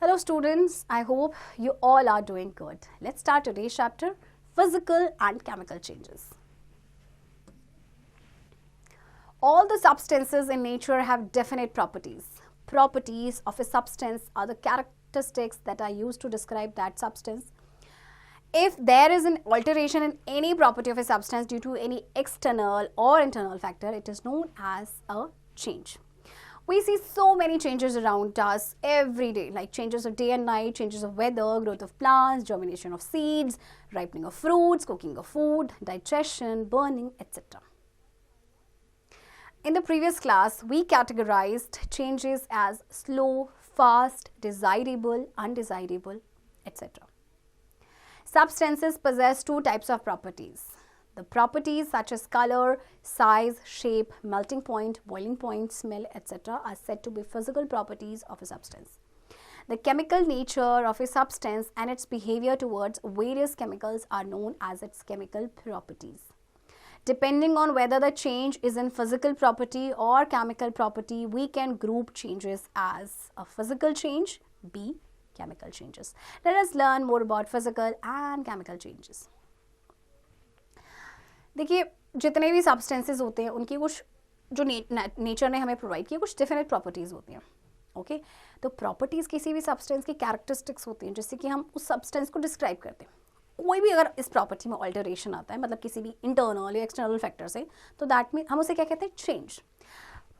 Hello students, I hope you all are doing good. Let's start today's chapter, physical and chemical changes. All the substances in nature have definite properties. Properties of a substance are the characteristics that are used to describe that substance. If there is an alteration in any property of a substance due to any external or internal factor, it is known as a change. We see so many changes around us every day, like changes of day and night, changes of weather, growth of plants, germination of seeds, ripening of fruits, cooking of food, digestion, burning, etc. In the previous class, we categorized changes as slow, fast, desirable, undesirable, etc. Substances possess two types of properties. The properties such as color, size, shape, melting point, boiling point, smell, etc. are said to be physical properties of a substance. The chemical nature of a substance and its behavior towards various chemicals are known as its chemical properties. Depending on whether the change is in physical property or chemical property, we can group changes as a physical change, B, chemical changes. Let us learn more about physical and chemical changes. देखिए जितने भी substances होते हैं उनकी कुछ जो nature ने हमें प्रोवाइड किया कुछ डेफिनेट प्रॉपर्टीज़ होती हैं. ओके तो प्रॉपर्टीज़ किसी भी सब्सटेंस की कैरेक्टरिस्टिक्स होती हैं जिससे कि हम उस सब्सटेंस को डिस्क्राइब करते हैं. कोई भी अगर इस प्रॉपर्टी में ऑल्टरेशन आता है मतलब किसी भी इंटरनल या एक्सटर्नल फैक्टर से तो दैट मीन हम उसे क्या कहते हैं चेंज.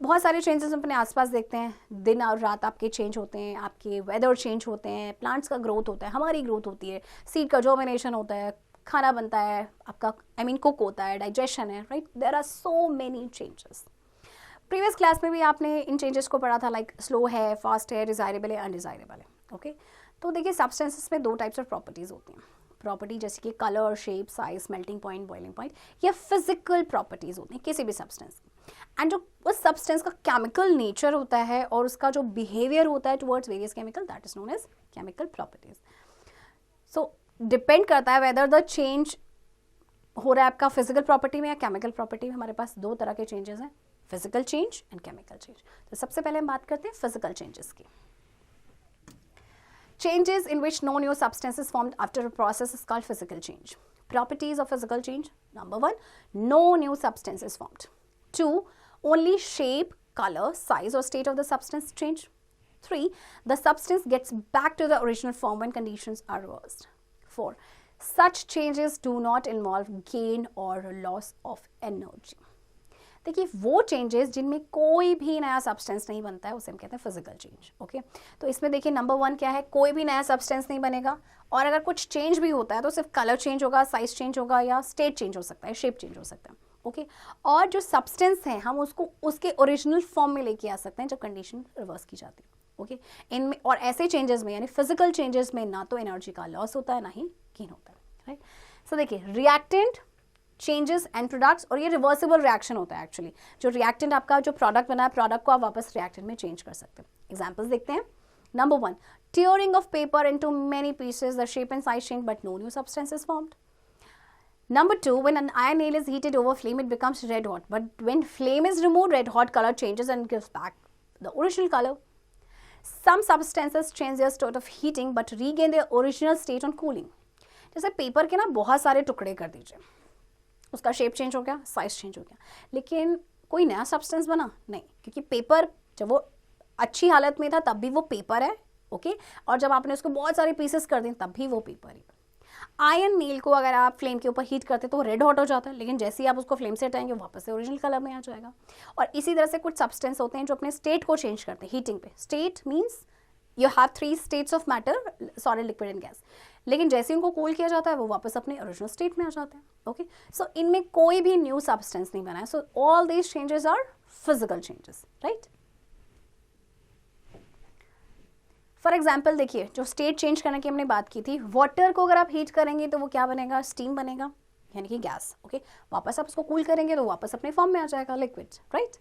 बहुत सारे चेंजेस हम अपने आसपास देखते हैं. दिन और रात आपके चेंज होते हैं, आपके वेदर चेंज होते हैं, प्लांट्स का ग्रोथ होता है, हमारी ग्रोथ होती है, सीड का जर्मिनेशन होता है, खाना बनता है आपका कुक होता है, डाइजेशन है, right. There are so many changes. Previous class में भी आपने इन चेंजेस को पढ़ा था, लाइक स्लो है, फास्ट है, डिजायरेबल है, अनडिजायरेबल है. ओके तो देखिए सब्सटेंसेस में दो टाइप्स ऑफ प्रॉपर्टीज होती हैं. प्रॉपर्टी जैसे कि colour, shape, size, melting point, boiling point, ये फिजिकल प्रॉपर्टीज होती हैं किसी भी सब्सटेंस. एंड जो उस सब्सटेंस का केमिकल नेचर होता है और उसका जो बिहेवियर होता है towards various chemical, that is known as chemical properties. So depend करता है वेदर द चेंज हो रहा है आपका फिजिकल प्रॉपर्टी में या केमिकल प्रॉपर्टी में. हमारे पास दो तरह के चेंजेस हैं, physical change and chemical change. तो सबसे पहले हम बात करते हैं फिजिकल चेंजेस की. Changes in which no new substance is formed after a process is called physical change. Properties of physical change. Number 1, no new substance is formed. 2, only shape, color, size or state of the substance change. 3, the substance gets back to the original form when conditions are reversed. 4, such changes do not involve gain or loss of energy. देखिए वो changes जिनमें कोई भी नया substance नहीं बनता है उसे हम कहते हैं फिजिकल चेंज. ओके तो इसमें देखिए नंबर 1 क्या है, कोई भी नया सब्सटेंस नहीं बनेगा और अगर कुछ चेंज भी होता है तो सिर्फ कलर चेंज होगा, साइज चेंज होगा या स्टेट चेंज हो सकता है, शेप चेंज हो सकता है. ओके और जो सब्सटेंस है हम उसको उसके ओरिजिनल फॉर्म में लेके आ सकते हैं जब कंडीशन रिवर्स की जाती है. ओके इनमें और ऐसे चेंजेस में यानी फिजिकल चेंजेस में ना तो एनर्जी का लॉस होता है ना ही गेन होता है. राइट सो देखिए रिएक्टेंट, चेंजेस एंड प्रोडक्ट्स, और ये रिवर्सिबल रिएक्शन होता है. एक्चुअली जो रिएक्टेंट आपका जो प्रोडक्ट बना है, प्रोडक्ट को आप वापस रिएक्टेंट में चेंज कर सकते हैं. एग्जांपल्स देखते हैं. Number 1, tearing of paper into many pieces, the shape and size change but no new substance is formed. Number 2, when an iron nail is heated over flame, it becomes red hot. But when flame is removed, red hot color changes and gives back the original color. Some substances change their state of heating but regain their original state on cooling. जैसे paper के ना बहुत सारे टुकड़े कर दीजिए, उसका shape change हो गया, साइज चेंज हो गया, लेकिन कोई नया सब्सटेंस बना नहीं, क्योंकि पेपर जब वो अच्छी हालत में था तब भी वो पेपर है. ओके और जब आपने उसको बहुत सारे पीसेस कर दिए तब भी वो पेपर है. आयरन नील को अगर आप फ्लेम के ऊपर हीट करते तो वो रेड हॉट हो जाता है, लेकिन जैसे ही आप उसको फ्लेम से हटाएंगे वापस से ओरिजिनल कलर में आ जाएगा. और इसी तरह से कुछ सब्सटेंस होते हैं जो अपने स्टेट को चेंज करते हैं हीटिंग पे. State means you have 3 states of matter, solid, liquid and gas. लेकिन जैसे उनको कूल किया जाता है वो वापस अपने ओरिजिनल स्टेट में आ जाते हैं. ओके सो इनमें कोई भी न्यू सब्सटेंस नहीं बना है. So all these changes are physical changes. Right for example देखिए जो स्टेट चेंज करने की हमने बात की थी, वाटर को अगर आप हीट करेंगे तो वो क्या बनेगा, स्टीम बनेगा यानी कि गैस. ओके वापस आप उसको कूल करेंगे तो वापस अपने फॉर्म में आ जाएगा, liquid. Right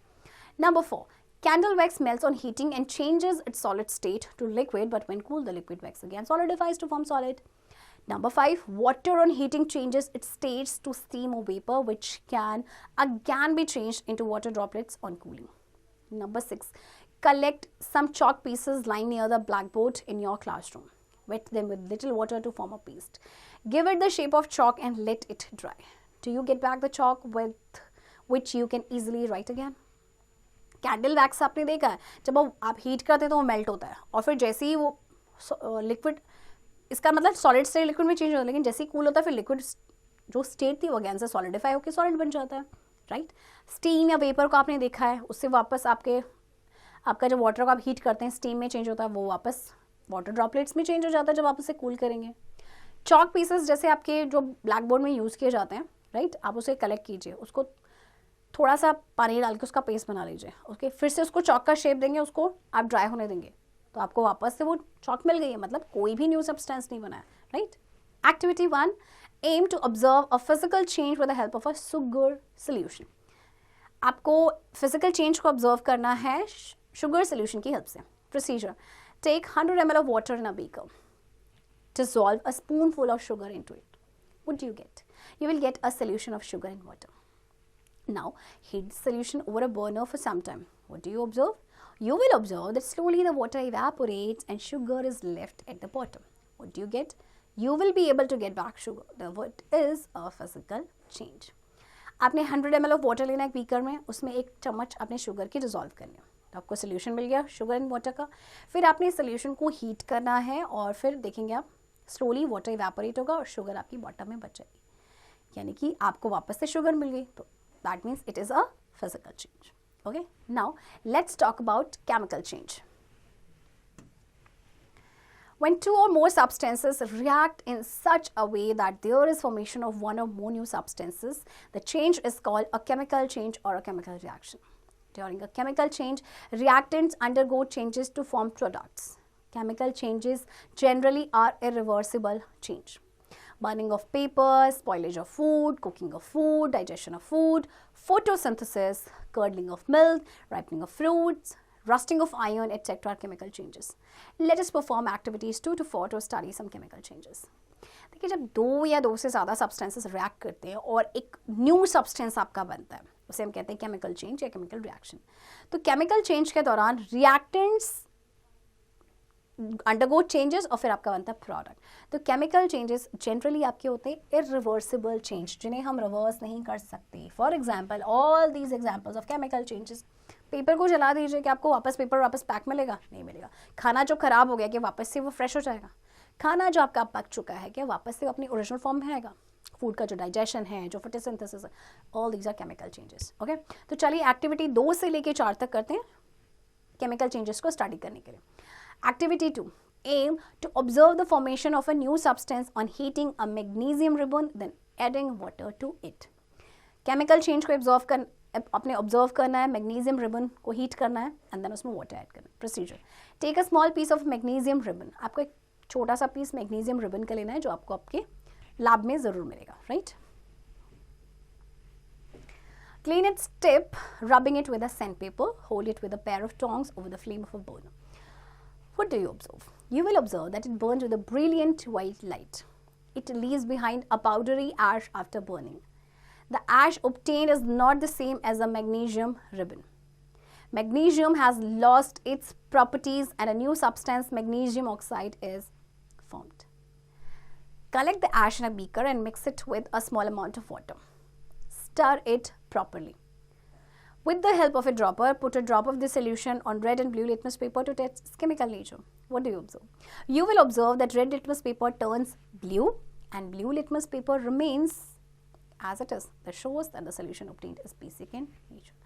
number 4, candle wax melts on heating and changes its solid state to liquid, but when cooled the liquid wax again solidifies to form solid. Number 5, water on heating changes its states to steam or vapor, which can again be changed into water droplets on cooling. Number 6, Collect some chalk pieces lying near the blackboard in your classroom. Wet them with little water to form a paste. Give it the shape of chalk and let it dry. Do you get back the chalk with which you can easily write again? Candle wax आपने देखा है, जब आप heat करते हैं तो वो melt होता है और फिर जैसे ही वो लिक्विड, इसका मतलब सॉलिड स्टेट लिक्विड में चेंज होता है, लेकिन जैसे ही कूल होता है फिर लिक्विड जो स्टेट थी वो अगेन से सॉलिडिफाई होकर सॉलिड बन जाता है, राइट. स्टीम या वेपर को आपने देखा है, उससे वापस आपका जो वाटर को आप हीट करते हैं स्टीम में चेंज होता है, वो वापस वाटर ड्रॉपलेट्स में चेंज हो जाता है जब आप उसे कूल करेंगे. चॉक पीसेस जैसे आपके जो ब्लैक बोर्ड में यूज़ किए जाते हैं, राइट, आप उसे कलेक्ट कीजिए, उसको थोड़ा सा पानी डाल के उसका पेस्ट बना लीजिए. ओके, फिर से उसको चॉक का शेप देंगे, उसको आप ड्राई होने देंगे तो आपको वापस से वो चॉक मिल गई है, मतलब कोई भी न्यू सब्सटेंस नहीं बना है, right. Activity 1, aim to observe a physical change with the help of a sugar solution. आपको फिजिकल चेंज को ऑब्जर्व करना है शुगर सोल्यूशन की हेल्प से. Procedure: take 100 ml of water in a beaker. Dissolve a spoonful of sugar into it. What do you get? You will get a solution of sugar in water. Now, heat the solution over a burner for some time. What do you observe? You will observe that slowly the water evaporates and sugar is left at the bottom. What do you get? You will be able to get back sugar. The what is a physical change. आपने 100 ml of water लेना है एक beaker में, उसमें 1 चम्मच आपने sugar की dissolve करनी है, तो आपको सोल्यूशन मिल गया शुगर इन वाटर का. फिर आपने सोल्यूशन को हीट करना है और फिर देखेंगे आप स्लोली वाटर इवेपोरेट होगा और शुगर आपकी बॉटम में बच जाएगी, यानी कि आपको वापस से शुगर मिल गई. तो that means it is a physical change. Okay, now let's talk about chemical change. When 2 or more substances react in such a way that there is formation of 1 or more new substances, the change is called a chemical change or a chemical reaction. During a chemical change, reactants undergo changes to form products. Chemical changes generally are irreversible change. Burning of paper, spoilage of food, cooking of food, digestion of food, photosynthesis, curdling of milk, ripening of fruits, rusting of iron, etc. are chemical changes. Let us perform activities 2 to 4 to study some chemical changes. देखिए, जब 2 या 2 से ज़्यादा substances react करते हैं और एक new substance आपका बनता है, उसे हम कहते हैं केमिकल चेंज या केमिकल रिएक्शन. तो केमिकल चेंज के दौरान रिएक्टेंट्स अंडरगो चेंजेस और फिर आपका बनता है प्रोडक्ट. तो केमिकल चेंजेस जनरली आपके होते हैं इरिवर्सिबल चेंज, जिन्हें हम रिवर्स नहीं कर सकते. For example, all these examples of chemical changes. Paper को जला दीजिए कि आपको वापस पेपर वापस पैक मिलेगा? नहीं मिलेगा. खाना जो खराब हो गया कि वापस से वो फ्रेश हो जाएगा? खाना जो आपका पक चुका है क्या वापस से अपनी ओरिजिनल फॉर्म में आएगा? फूड का जो डाइजेशन है, जो फोटोसिंथेसिस है, all these are chemical changes. Okay, तो चलिए एक्टिविटी 2 से लेके 4 तक करते हैं केमिकल चेंजेस को स्टडी करने के लिए. Activity 2. Aim to observe the formation of a new substance on heating a magnesium ribbon, then adding water to it. Chemical change को अपने ऑब्जर्व करना है, मैग्नीशियम रिबन को हीट करना है एंड देन उसमें वाटर ऐड करना है. Procedure: take a small piece of magnesium ribbon. आपको एक छोटा सा पीस मैग्नीशियम रिबन का लेना है जो आपको आपके लैब में ज़रूर मिलेगा, right. Clean its tip, rubbing it with a sandpaper. Hold it with a pair of tongs over the flame of a burner. What do you observe? You will observe that it burns with a brilliant white light. It leaves behind a powdery ash after burning. The ash obtained is not the same as the magnesium ribbon. Magnesium has lost its properties and a new substance, magnesium oxide, is formed. Collect the ash in a beaker and mix it with a small amount of water. Stir it properly. With the help of a dropper, put a drop of this solution on red and blue litmus paper to test its chemical nature. What do you observe? You will observe that red litmus paper turns blue and blue litmus paper remains as it is. This shows that the solution obtained is basic in nature.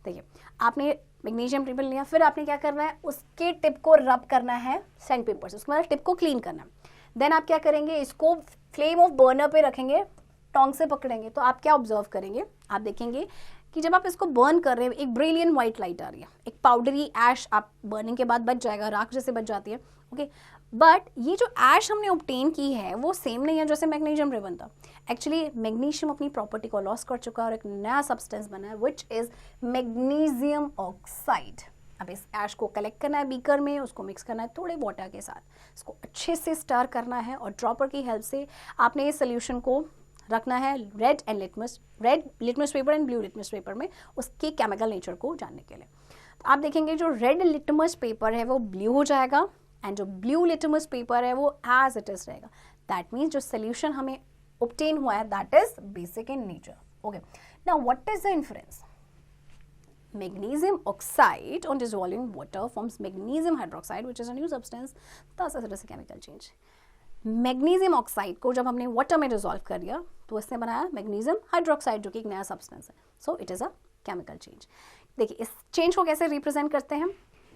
देखिए, आपने magnesium ribbon लिया, फिर आपने क्या करना है, उसके tip को रब करना है सैंड पेपर से, उसके बाद टिप को क्लीन करना है. देन आप क्या करेंगे, इसको फ्लेम ऑफ बर्नर पे रखेंगे, टोंग से पकड़ेंगे. तो आप क्या ऑब्जर्व करेंगे, आप देखेंगे कि जब आप इसको बर्न कर रहे हैं एक ब्रिलियंट वाइट लाइट आ रही है, एक पाउडरी ऐश आप बर्निंग के बाद बच जाएगा, राख जैसे बच जाती है. ओके, बट ये जो ऐश हमने ऑब्टेन की है वो सेम नहीं है जैसे मैग्नीशियम रिबन था. एक्चुअली मैग्नीशियम अपनी प्रॉपर्टी को लॉस कर चुका है और एक नया सब्सटेंस बना है विच इज मैग्नीशियम ऑक्साइड. अब इस ऐश को कलेक्ट करना है बीकर में, उसको मिक्स करना है थोड़े वाटर के साथ, इसको अच्छे से स्टर करना है और ड्रॉपर की हेल्प से आपने इस सोल्यूशन को रखना है red litmus paper and blue litmus paper में, उसके केमिकल नेचर को जानने के लिए. आप देखेंगे जो रेड लिटमस पेपर है वो ब्लू हो जाएगा एंड जो ब्लू लिटमस पेपर है वो एज इट इज रहेगा. दैट मीन्स जो सोल्यूशन हमें obtained हुआ है that is basic in nature. Okay, now what is the inference? Magnesium oxide on dissolving water forms magnesium hydroxide which is a new substance. Thus it is a chemical change. Magnesium oxide को जब हमने water में dissolve कर दिया तो इसने बनाया magnesium hydroxide जो कि एक नया सब्सटेंस है. So it is a chemical change. देखिए इस चेंज को कैसे रिप्रेजेंट करते हैं.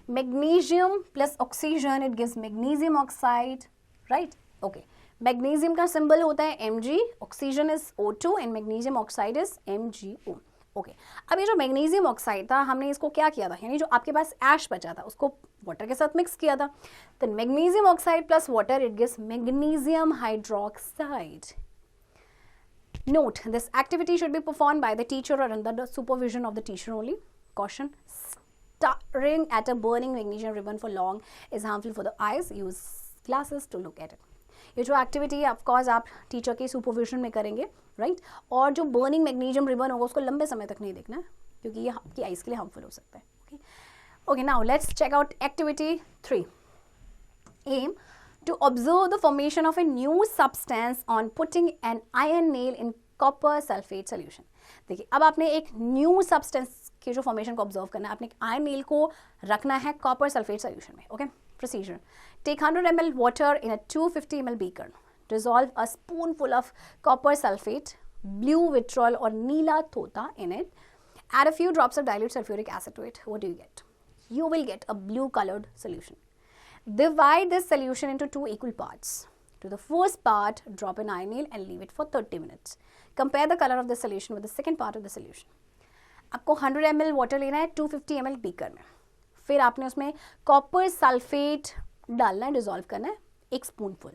Magnesium plus oxygen it gives magnesium oxide, right. Okay, magnesium का सिंबल होता है Mg, oxygen is O2 and magnesium oxide is MgO. Okay, अब ये जो मैग्नीशियम ऑक्साइड था हमने इसको क्या किया था, यानी जो आपके पास ऐश बचा था उसको वाटर के साथ मिक्स किया था. Then magnesium oxide plus water it gives magnesium hydroxide. Note, this activity should be performed by the teacher or under the supervision of the teacher only. Caution, staring at a burning magnesium ribbon for long is harmful for the eyes. Use glasses to look at it. ये जो activity है of course आप teacher के supervision में करेंगे, right. और जो burning magnesium ribbon होगा उसको लंबे समय तक नहीं देखना है क्योंकि ये आपकी आइज के लिए हार्मफुल हो सकता है. Okay, now let's check out activity 3. Aim to observe the formation of a new substance on putting an iron nail in copper sulfate solution. देखिए अब आपने एक न्यू सब्सटेंस के जो फॉर्मेशन को ऑब्जर्व करना है. आपने एक आयरन नेल को रखना है कॉपर सल्फेट सोल्यूशन में. Okay, procedure. Take 100 ml water in a 250 ml beaker. Dissolve a spoonful of copper sulfate, blue vitriol or नीला तोता in it. Add a few drops of dilute sulfuric acid to it. What do you get? You will get a blue colored solution. Divide this solution into 2 equal parts. To the first part, drop an iron nail and leave it for 30 minutes. Compare the color of the solution with the second part of the solution. आपको 100 ml water लेना है 250 ml beaker में. फिर आपने उसमें copper sulphate डालना है, dissolve करना है 1 स्पूनफुल.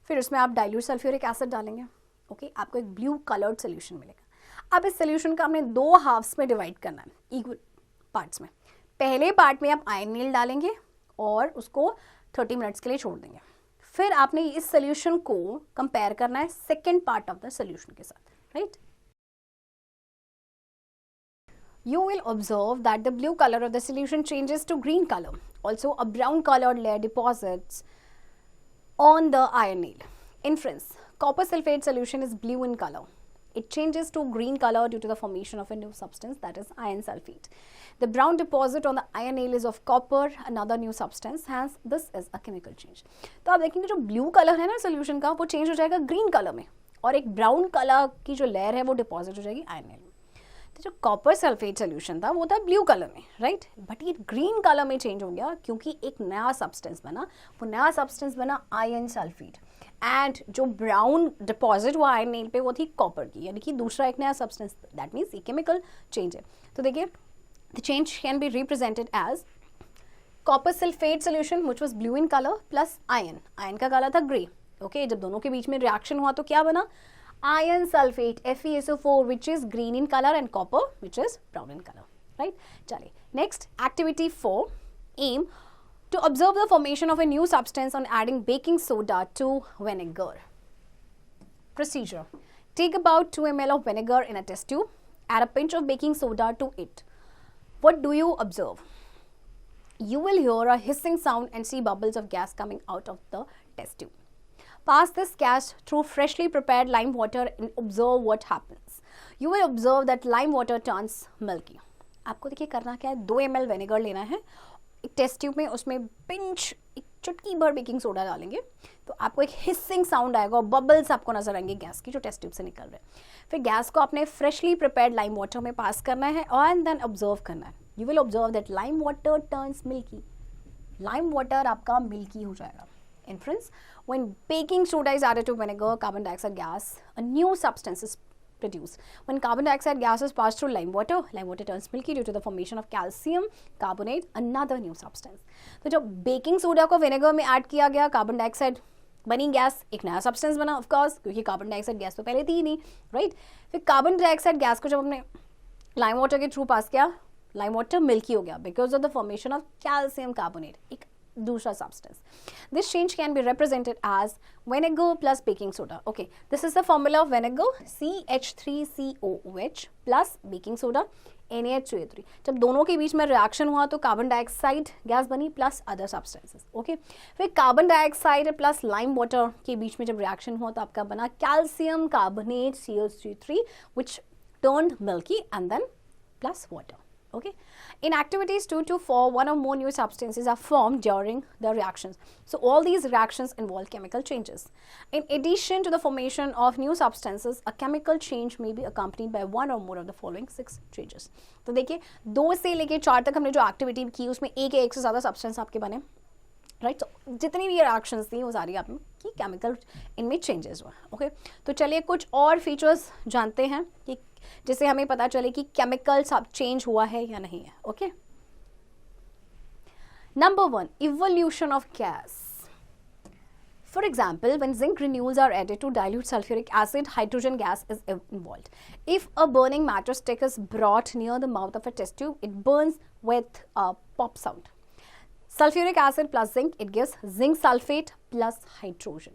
फिर उसमें आप डाइल्यूट सल्फ्यूरिक एसिड डालेंगे. ओके, आपको एक ब्लू कलर्ड सोल्यूशन मिलेगा. अब इस सोल्यूशन का हमने 2 हाफ्स में डिवाइड करना है इक्वल पार्ट्स में. पहले पार्ट में आप आयरन नेल डालेंगे और उसको 30 मिनट्स के लिए छोड़ देंगे. फिर आपने इस सोल्यूशन को कंपेयर करना है second part of the solution के साथ, right. You will observe that the blue color of the solution changes to green color. Also, a brown colored layer deposits on the iron nail. Inference, copper sulfate solution is blue in color. It changes to green color due to the formation of a new substance, that is iron sulfate. The brown deposit on the iron nail is of copper, another new substance, hence this is a chemical change. तो आप देखेंगे जो blue color है ना solution का वो change हो जाएगा green color में और एक brown color की जो layer है वो deposit हो जाएगी iron nail में. तो जो कॉपर सल्फेट सोल्यूशन था वो था ब्लू कलर में, राइट. बट ये ग्रीन कलर में चेंज हो गया क्योंकि एक नया सब्सटेंस बना. वो नया सब्सटेंस बना आयरन सल्फेट एंड जो ब्राउन डिपॉजिट हुआ आयरन नेल पे वो थी कॉपर की, यानी कि दूसरा एक नया सब्सटेंस. दैट मीन्स ये केमिकल चेंज है. तो देखिए the change can be represented as copper sulphate solution which was blue in colour plus iron का कलर था ग्रे. ओके, जब दोनों के बीच में रिएक्शन हुआ तो क्या बना, iron sulfate FeSO4 which is green in color and copper which is brown in color, right. चलिए next activity 4. Aim to observe the formation of a new substance on adding baking soda to vinegar. Procedure, take about 2 ml of vinegar in a test tube, add a pinch of baking soda to it. What do you observe? You will hear a hissing sound and see bubbles of gas coming out of the test tube. Pass this gas through freshly prepared lime water and observe what happens. You will observe that lime water turns milky. आपको देखिए करना क्या है, 2 ml vinegar लेना है एक test tube में, उसमें पिंच एक चुटकी भर बेकिंग सोडा डालेंगे तो आपको एक हिसिंग साउंड आएगा और बबल्स आपको नजर आएंगे गैस की जो टेस्ट ट्यूब से निकल रहे हैं. फिर गैस को आपने फ्रेशली प्रिपेयर्ड लाइम वाटर में पास करना है और देन ऑब्जर्व करना है. You will observe that lime water turns milky. Lime water आपका मिल्की हो जाएगा. Inference, when baking soda is added to vinegar, carbon dioxide gas, a new substance is produced. When carbon dioxide gas is passed through lime water turns milky due to the formation of calcium carbonate, another new substance. तो जब baking soda को vinegar में add किया गया, carbon dioxide बनी gas, एक नया substance बना ऑफ कोर्स क्योंकि कार्बन डाइऑक्साइड गैस तो पहले थी ही नहीं, राइट. फिर कार्बन डाइऑक्साइड गैस को जब हमने लाइम वाटर के थ्रू पास किया, लाइम वाटर मिल्की हो गया because of the formation of calcium carbonate, एक दूसरा substance. This change can be represented as vinegar plus baking soda. Okay, this is the formula of vinegar, CH3COOH plus baking soda NaHCO3. जब दोनों के बीच में reaction हुआ तो carbon dioxide gas बनी plus other substances. Okay, फिर carbon dioxide plus lime water के बीच में जब रिएक्शन हुआ तो आपका बना calcium carbonate CH3 which turned milky and then plus water. Okay, in activities 2 to 4 one or more new substances are formed during the reactions. So all these reactions involve chemical changes. In addition to the formation of new substances, a chemical change may be accompanied by one or more of the following 6 changes. तो देखिए 2 से लेके 4 तक हमने जो activity की उसमें एक से ज़्यादा सब्सटेंस आपके बने, राइट. तो जितनी भी रिएक्शंस थी वो सारी आपने की केमिकल इनमें चेंजेस हुआ. ओके, तो चलिए कुछ और फीचर्स जानते हैं कि जिससे हमें पता चले कि केमिकल सब चेंज हुआ है या नहीं है. Okay, number 1, evolution of gas. For example, when zinc granules are added to dilute sulfuric acid, hydrogen gas is involved. If a burning matchstick is brought near the mouth of a test tube, it burns with a pop sound. Sulfuric acid plus zinc, it gives zinc sulfate plus hydrogen.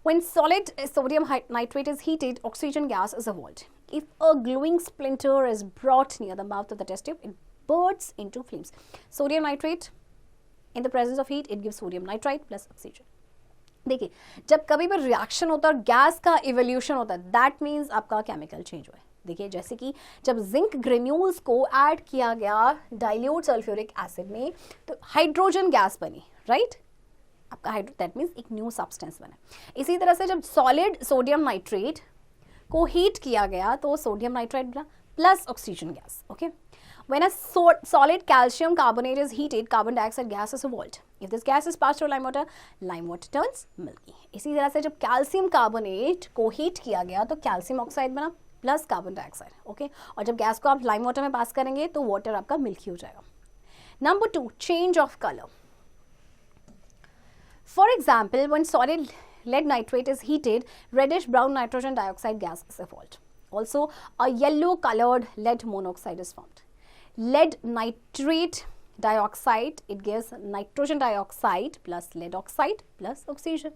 When solid sodium nitrate is heated, oxygen gas is evolved. If a glowing splinter is brought near the mouth of the test tube, it bursts into flames. Sodium nitrate, in the presence of heat, it gives sodium nitrite plus oxygen. देखिए, जब कभी भी reaction होता है और gas का evolution होता है, दैट मीन्स आपका केमिकल चेंज हुआ है. देखिए, जैसे कि जब जिंक ग्रेन्यूल्स को ऐड किया गया डाइल्यूट सल्फ्यूरिक एसिड में तो हाइड्रोजन गैस बनी, राइट. आपका दैट मीन्स एक न्यू सब्सटेंस बना. इसी तरह से जब सॉलिड सोडियम नाइट्रेट को हीट किया गया तो सोडियम नाइट्राइट बना plus oxygen gas. Okay, when a solid calcium carbonate is heated, carbon dioxide gas is evolved. If this gas is passed through lime water turns milky. इसी तरह से जब calcium carbonate को heat किया गया तो calcium oxide बना plus carbon dioxide. Okay, और जब गैस को आप लाइम वाटर में पास करेंगे तो वाटर आपका मिल्की हो जाएगा. Number 2, change of colour. For example, when solid lead nitrate is heated, reddish brown nitrogen dioxide gas is evolved. Also, a yellow colored lead monoxide is formed. Lead nitrate dioxide, it gives nitrogen dioxide plus lead oxide plus oxygen.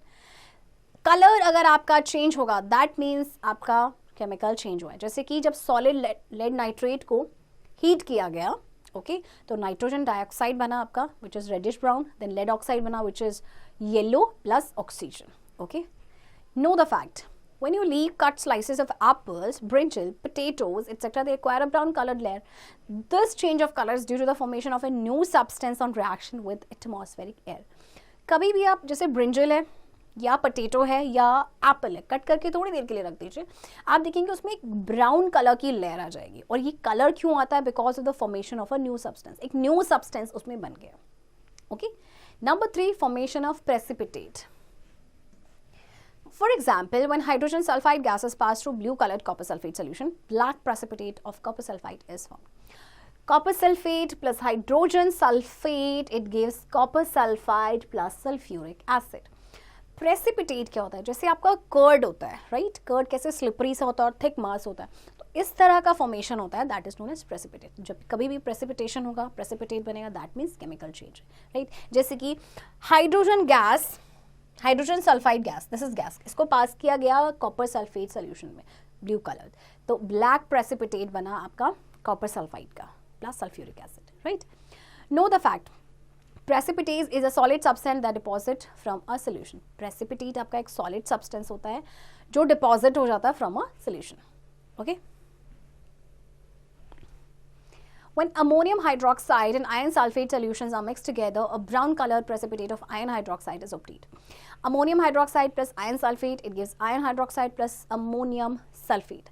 Colour अगर आपका change होगा that means आपका chemical change हुआ है. जैसे कि जब solid lead nitrate को हीट किया गया, ओके, तो नाइट्रोजन डाइऑक्साइड बना आपका which is reddish brown, then lead oxide बना which is yellow plus oxygen. Okay, know the fact, when you leave cut slices of apples, brinjal, potatoes, etc., they acquire a brown colored layer. This change of color is due to the formation of a new substance on reaction with atmospheric air. कभी भी आप जैसे brinjal है या potato है या Apple है, cut करके थोड़ी देर के लिए रख दीजिए, आप देखेंगे उसमें एक ब्राउन कलर की लेयर आ जाएगी. और ये कलर क्यों आता है? Because of the formation of a new substance. एक न्यू सब्सटेंस उसमें बन गया. Okay, number 3, formation of precipitate. For example, when hydrogen sulfide gas is passed through blue colored copper sulfate solution, black precipitate of copper sulfide is formed. Copper sulfate plus hydrogen sulfate, it gives copper sulfide plus sulfuric acid. Precipitate क्या होता है? जैसे आपका curd होता है, right. Curd कैसे slippery सा होता है और थिक मास होता है, तो इस तरह का फॉर्मेशन होता है, that is known as precipitate. जब कभी भी प्रेसिपिटेशन होगा, प्रेसिपिटेट बनेगा, that means chemical change, right. जैसे कि hydrogen gas, hydrogen sulphide gas, this is gas, इसको पास किया गया कॉपर सल्फेट सोल्यूशन में ब्लू कलर, तो ब्लैक प्रेसिपिटेट बना आपका कॉपर सल्फाइड का plus sulphuric acid, right. Know the fact, precipitate is a solid substance that deposit from a solution. Precipitate आपका एक सॉलिड सब्सटेंस होता है जो डिपॉजिट हो जाता है from a solution. Okay, when ammonium hydroxide and iron sulfate solutions are mixed together, a brown colored precipitate of iron hydroxide is obtained. Ammonium hydroxide plus iron sulfate, it gives iron hydroxide plus ammonium sulfate.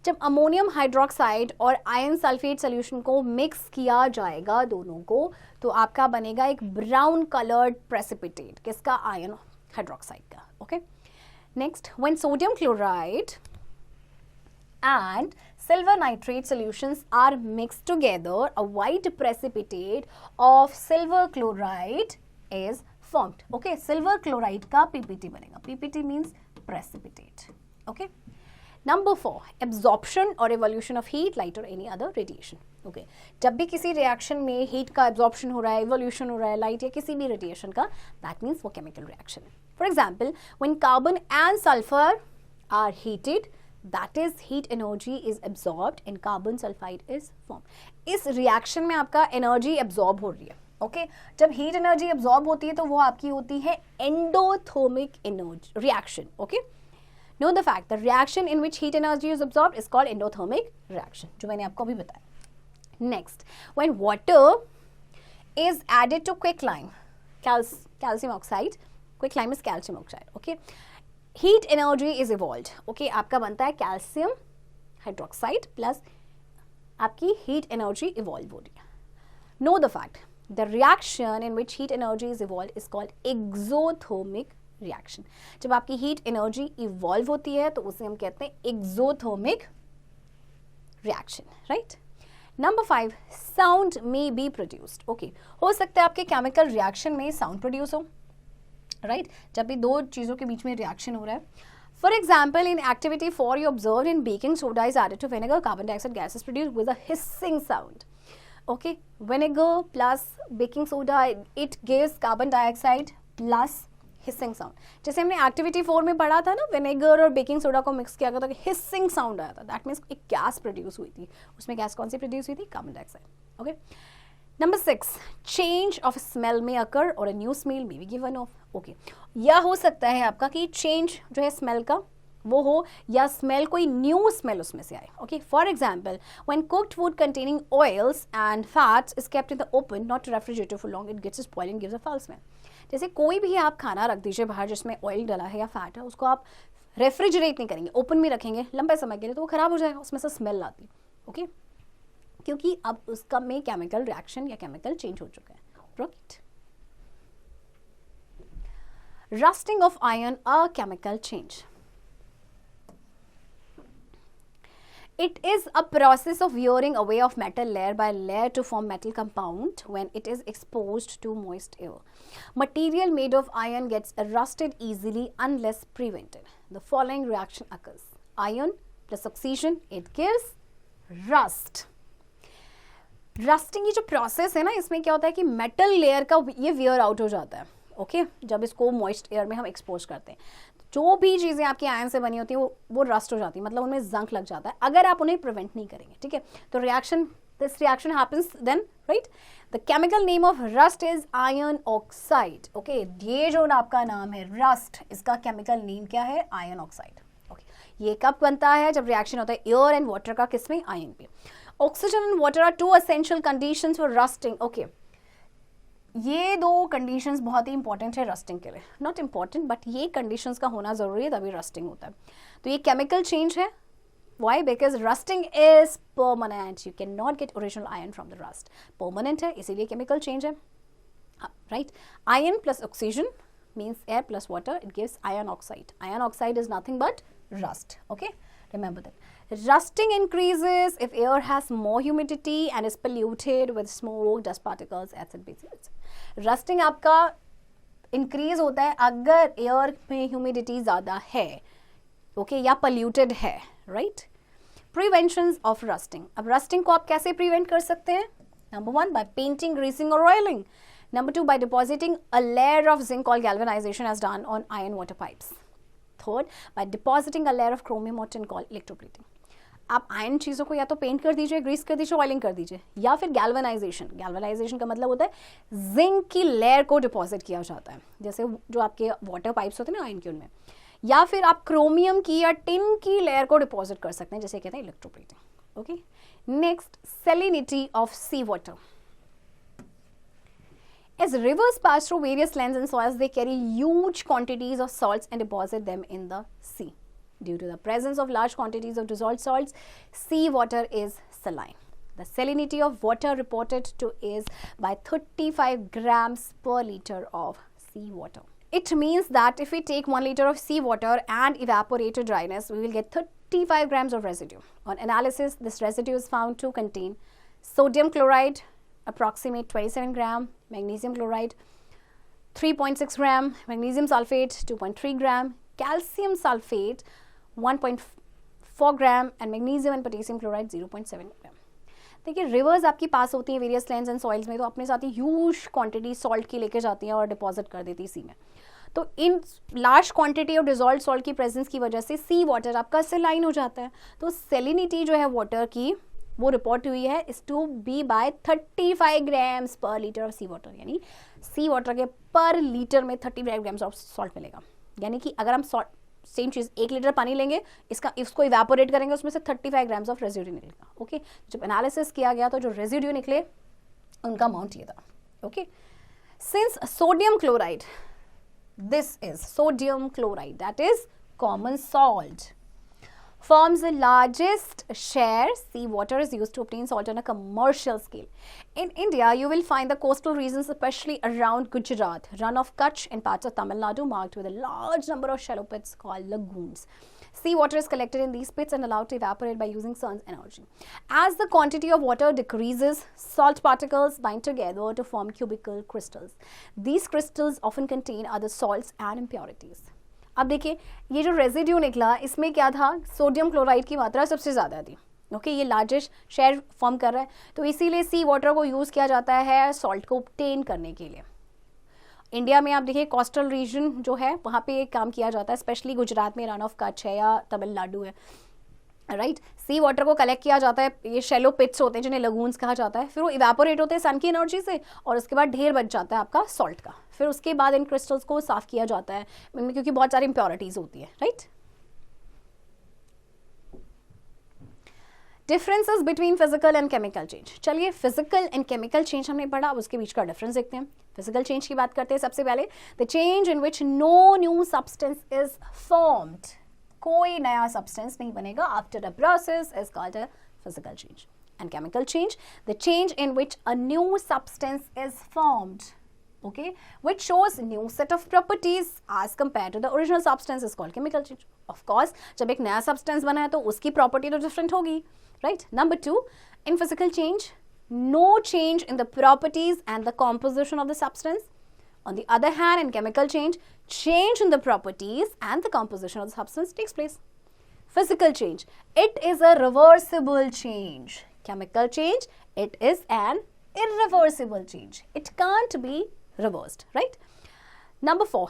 जब ammonium hydroxide और iron sulphate solution को mix किया जाएगा दोनों को, तो आपका बनेगा एक ब्राउन कलर्ड प्रेसिपिटेट. किसका? आयरन हाइड्रोक्साइड का. Okay, next, when sodium chloride and silver nitrate solutions are mixed together, a white precipitate of silver chloride is formed. Okay, silver chloride का PPT बनेगा. PPT means precipitate. Okay. Number 4, absorption or evolution of heat, light or any other radiation. Okay, जब भी किसी reaction में heat का absorption हो रहा है, एवोल्यूशन हो रहा है, लाइट या किसी भी रेडिएशन का, दैट मीन्स वो केमिकल रिएक्शन है. For example, when carbon and sulfur are heated, that is heat energy is absorbed and carbon sulphide is form. इस रिएक्शन में आपका एनर्जी एब्जॉर्ब हो रही है, ओके जब हीट एनर्जी एब्जॉर्ब होती है तो वो आपकी होती है endothermic energy reaction, okay know the fact the reaction in which heat energy is absorbed is called endothermic reaction, जो मैंने आपको अभी बताया। Next, when water is added to quicklime, calcium oxide, quicklime is calcium oxide, okay heat energy is evolved, okay आपका बनता है calcium hydroxide plus आपकी heat energy evolve हो रही है। know the fact the reaction in which heat energy is evolved is called exothermic reaction। जब आपकी heat energy evolve होती है तो उसे हम कहते हैं exothermic reaction, right? Number 5, sound may be produced, okay हो सकता है आपके केमिकल रिएक्शन में साउंड प्रोड्यूस हो, राइट जब भी दो चीज़ों के बीच में रिएक्शन हो रहा है। For example in activity 4 you observe in baking soda is added to vinegar, carbon dioxide gas is produced with a hissing sound, okay vinegar plus baking soda it gives carbon dioxide plus hissing sound. जैसे हमने activity 4 में पढ़ा था ना, vinegar और baking soda को mix किया गया था, हिसिंग साउंड आया था, दैट मीन्स एक गैस प्रोड्यूस हुई थी। उसमें गैस कौन सी प्रोड्यूस हुई थी? Carbon dioxide, okay. Number 6, change of smell में अकर और a new smell may be given of, okay या हो सकता है आपका कि चेंज जो है स्मेल का वो हो या स्मेल कोई न्यू स्मेल उसमें से आए, okay for example when cooked food containing oils and fats is kept in the open not refrigerator for long it gets spoiled and gives a foul smell. जैसे कोई भी आप खाना रख दीजिए बाहर जिसमें ऑयल डला है या फैट है, उसको आप रेफ्रिजरेट नहीं करेंगे, ओपन में रखेंगे लंबे समय के लिए तो वो खराब हो जाएगा, उसमें से स्मेल आती है, ओके क्योंकि अब उसका में केमिकल रिएक्शन या केमिकल चेंज हो चुका है, right. Rusting of iron a chemical change, it is a process of wearing away of metal layer by layer to form metal compound when it is exposed to moist air. Material made of iron gets rusted easily unless prevented. The following reaction occurs. Iron plus oxygen, it gives rust. Rusting की जो process है ना, इसमें क्या होता है कि metal layer का ये wear out हो जाता है, ओके जब इसको moist air में हम expose करते हैं जो भी चीज़ें आपकी आयन से बनी होती है वो रस्ट हो जाती है, मतलब उनमें जंक लग जाता है अगर आप उन्हें प्रिवेंट नहीं करेंगे, ठीक है। तो this reaction happens then, right. The chemical name of rust is iron oxide, okay ये जो आपका नाम है रस्ट, इसका केमिकल नेम क्या है? आयरन ऑक्साइड, ओके ये कब बनता है? जब रिएक्शन होता है एयर एंड वाटर का, किसमें? आयरन पे। Oxygen and water are 2 essential conditions for rusting, okay ये 2 कंडीशंस बहुत ही इंपॉर्टेंट है रस्टिंग के लिए, नॉट इंपॉर्टेंट बट ये कंडीशंस का होना जरूरी है तभी रस्टिंग होता है। तो ये केमिकल चेंज है, why? Because rusting is permanent, you can not get original iron from the rust, permanent है इसीलिए केमिकल चेंज है, right. Iron plus oxygen means air plus water, it gives iron oxide. Iron oxide is nothing but rust, okay remember that. Rusting increases if air has more humidity and is polluted with smoke, dust particles, acid bases. Rusting आपका increase होता है अगर air में humidity ज़्यादा है, okay या polluted है, right? Preventions of rusting. अब rusting को आप कैसे prevent कर सकते हैं? Number 1 by painting, greasing or oiling. Number 2 by depositing a layer of zinc called galvanization as done on iron water pipes. Third, by depositing a layer of chromium or tin called electroplating. आप ion चीज़ों को या तो paint कर दीजिए, Greece कर दीजिए, oiling कर दीजिए, या फिर गैल्वेनाइजेशन। गैल्वेनाइजेशन का मतलब होता है जिंक की लेयर को डिपॉजिट किया जाता है, जैसे जो आपके वाटर पाइप्स होते हैं ना आयन के, उनमें, या फिर आप क्रोमियम की या टिन की लेयर को डिपॉजिट कर सकते हैं, जैसे कहते हैं electroplating, okay. Next, salinity of sea water. As rivers pass through various lands and soils, they carry huge quantities of salts and deposit them in the sea. Due to the presence of large quantities of dissolved salts, sea water is saline. The salinity of water reported to is by 35 grams per liter of sea water. It means that if we take 1 liter of sea water and evaporate to dryness, we will get 35 grams of residue. On analysis, this residue is found to contain sodium chloride, approximate 27 gram, magnesium chloride 3.6 gram, magnesium sulfate 2.3 gram, calcium sulfate 1.4 gram and magnesium and potassium chloride 0.7 gram. देखिए reverse आपकी पास होती हैं various lands and soils में, तो अपने साथ ही huge quantity salt की लेके जाती हैं और डिपॉजिट कर देती है सी में. तो in large quantity of dissolve salt की प्रेजेंस की वजह से सी वाटर आपका सेलाइन हो जाता है। तो सेलिनिटी जो है वाटर की वो रिपोर्ट हुई है is to be by 35 grams per litre of sea water, यानी सी वाटर के पर लीटर में 35 ग्राम्स ऑफ सॉल्ट मिलेगा। यानी कि अगर हम सॉल्ट सेम चीज़ 1 लीटर पानी लेंगे, इसको इवेपोरेट करेंगे, उसमें से 35 ग्राम्स ऑफ रेजिड्यू निकलेगा। ओके, जब एनालिसिस किया गया तो जो रेजिड्यू निकले उनका अमाउंट ये था। Okay, since sodium chloride, this is sodium chloride, that is common salt, forms the largest share. Seawater is used to obtain salt on a commercial scale. In India, you will find the coastal regions, especially around Gujarat, run of Kutch and parts of Tamil Nadu, marked with a large number of shallow pits called lagoons. Seawater is collected in these pits and allowed to evaporate by using sun's energy. As the quantity of water decreases, salt particles bind together to form cubical crystals. These crystals often contain other salts and impurities. अब देखिए ये जो residue निकला इसमें क्या था, sodium chloride की मात्रा सबसे ज़्यादा थी। ओके, ये लार्जेस्ट शेयर फॉर्म कर रहा है, तो इसीलिए सी वाटर को यूज़ किया जाता है सॉल्ट को ऑब्टेन करने के लिए। इंडिया में आप देखिए कोस्टल रीजन जो है वहाँ पे काम किया जाता है, स्पेशली गुजरात में रन ऑफ कच्छ है या तमिलनाडु है, राइट। सी वाटर को कलेक्ट किया जाता है, ये शैलो पिट्स होते हैं जिन्हें लगून्स कहा जाता है, फिर वो इवेपोरेट होते हैं सन की एनर्जी से और उसके बाद ढेर बच जाता है आपका सॉल्ट का। फिर उसके बाद इन क्रिस्टल्स को साफ किया जाता है इनमें, क्योंकि बहुत सारी इंप्योरिटीज होती है, right. Differences between physical and chemical change. चलिए फिजिकल एंड केमिकल चेंज हमने पढ़ा, अब उसके बीच का डिफरेंस देखते हैं। फिजिकल चेंज की बात करते हैं सबसे पहले, the change in which no new substance is formed, कोई नया सब्सटेंस नहीं बनेगा after a process is called a physical change. And chemical change, the change in which a new substance is formed, okay, which shows new set of properties as compared to the original substance is called chemical change. Of course, जब एक नया substance बना है तो उसकी property तो different होगी, right? Number 2, in physical change, no change in the properties and the composition of the substance. On the other hand, in chemical change in the properties and the composition of the substance takes place. Physical change, it is a reversible change. Chemical change, it is an irreversible change. It can't be reversed, right? Number 4,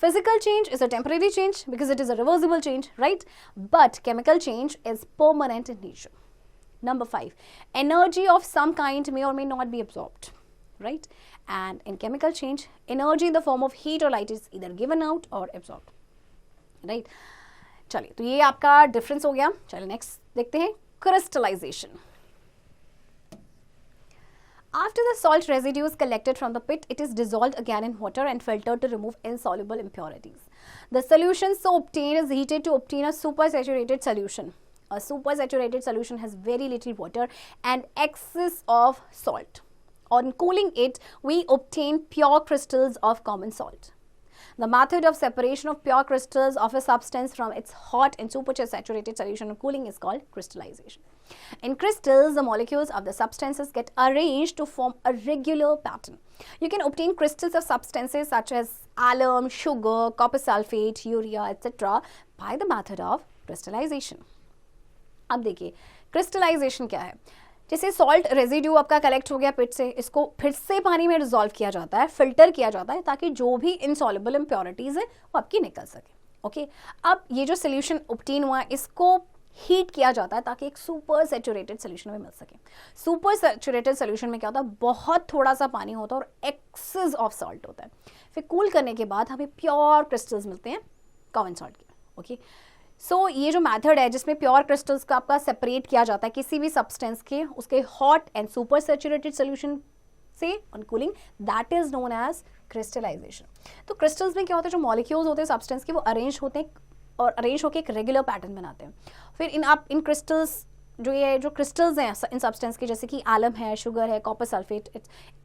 physical change is a temporary change because it is a reversible change, right? But chemical change is permanent in nature. Number 5, energy of some kind may or may not be absorbed, right? And in chemical change, energy in the form of heat or light is either given out or absorbed, right? चलिए, तो ये आपका difference हो गया। चलिए next देखते हैं, crystallisation. After the salt residue is collected from the pit, it is dissolved again in water and filtered to remove insoluble impurities. The solution so obtained is heated to obtain a supersaturated solution. A supersaturated solution has very little water and excess of salt. On cooling it, we obtain pure crystals of common salt. The method of separation of pure crystals of a substance from its hot and supersaturated solution on cooling is called crystallization. In crystals, the molecules of the substances get arranged to form a regular pattern. You can obtain crystals of substances such as alum, sugar, copper sulfate, urea, etc. by the method of crystallization. अब देखिए crystallization क्या है। जैसे salt residue आपका collect हो गया पिट से, इसको फिर से पानी में डिसॉल्व किया जाता है, फिल्टर किया जाता है ताकि जो भी इनसॉल्युबल इम्प्योरिटीज है वो आपकी निकल सके। ओके, अब ये जो सोल्यूशन ऑब्टेन हुआ इसको हीट किया जाता है ताकि एक सुपर सैचुरेटेड सोल्यूशन में मिल सके। सुपर सैचुरेटेड सोल्यूशन में क्या होता है, बहुत थोड़ा सा पानी होता है और एक्सेस ऑफ सॉल्ट होता है। फिर कूल करने के बाद हमें प्योर क्रिस्टल्स मिलते हैं कॉमन सॉल्ट के। ओके, सो ये जो मेथड है जिसमें प्योर क्रिस्टल्स का आपका सेपरेट किया जाता है किसी भी सब्सटेंस के उसके hot and super saturated solution से on cooling, that is known as crystallisation. तो क्रिस्टल्स में क्या होता है, जो मॉलिक्यूल्स होते हैं सब्सटेंस के वो अरेंज होते हैं और अरेंज होकर एक रेगुलर पैटर्न बनाते हैं। फिर इन क्रिस्टल्स जो क्रिस्टल्स हैं इन सब्सटेंस के, जैसे कि एलम है, शुगर है, कॉपर सल्फेट,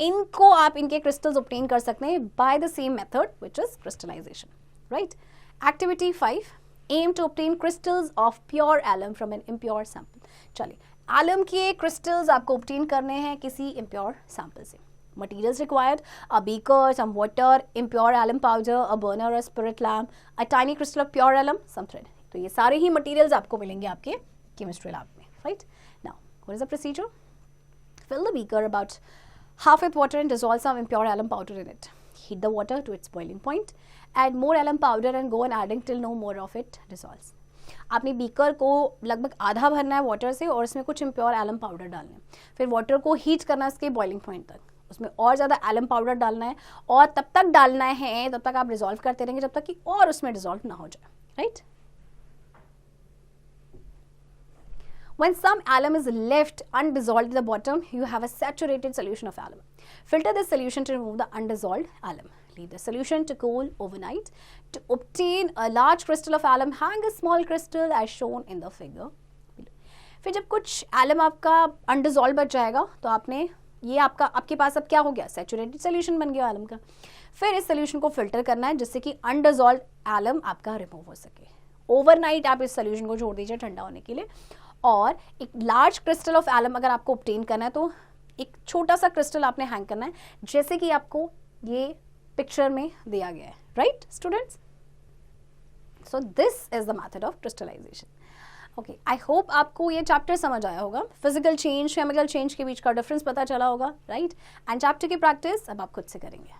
इनको आप इनके क्रिस्टल्स ऑब्टेन कर सकते हैं by the same method which is crystallisation, right. Activity 5, aim to obtain crystals of pure alum from an impure sample. चलिए, एलम के क्रिस्टल्स आपको ऑब्टेन करने हैं किसी इम्प्योर सैंपल से। Materials required: a beaker, some water, impure alum powder, a burner, a spirit lamp, a tiny crystal of pure alum, some thread. तो ये सारे ही materials आपको मिलेंगे आपके chemistry lab में, right? Now, what is the procedure? Fill the beaker about half with water and dissolve some impure alum powder in it. heat the water to its boiling point, add more alum powder and go on adding till no more of it dissolves. आपने beaker को लगभग आधा भरना है water से और उसमें कुछ इम्प्योर एलम पाउडर डालना है, फिर वाटर को हीट करना है इसके बॉइलिंग पॉइंट तक, उसमें और ज़्यादा एलम पाउडर डालना है और तब तक डालना है, तब तक आप डिजोल्व करते रहेंगे जब तक कि और उसमें डिजोल्व ना हो जाए, right. When some alum is left undissolved at the bottom, you have a saturated solution of alum. Filter this solution to remove the undissolved alum. Leave the solution to cool overnight. To obtain a large crystal of alum, hang a small crystal as shown in the figure. फिर जब कुछ alum आपका undissolved बच जाएगा तो आपने ये आपके पास अब क्या हो गया, सैचुरेटेड सोल्यूशन बन गया एलम का. फिर इस सोल्यूशन को फिल्टर करना है जिससे कि अनडिजॉल्व एलम आपका रिमूव हो सके. ओवरनाइट आप इस सोल्यूशन को छोड़ दीजिए ठंडा होने के लिए. और एक लार्ज क्रिस्टल ऑफ एलम अगर आपको ऑब्टेन करना है तो एक छोटा सा क्रिस्टल आपने हैंग करना है जैसे कि आपको ये पिक्चर में दिया गया है, right students. So this is the method of crystallisation. Okay, I hope आपको ये चैप्टर समझ आया होगा. फिजिकल चेंज, केमिकल चेंज के बीच का डिफरेंस पता चला होगा, राइट. एंड चैप्टर की प्रैक्टिस अब आप खुद से करेंगे.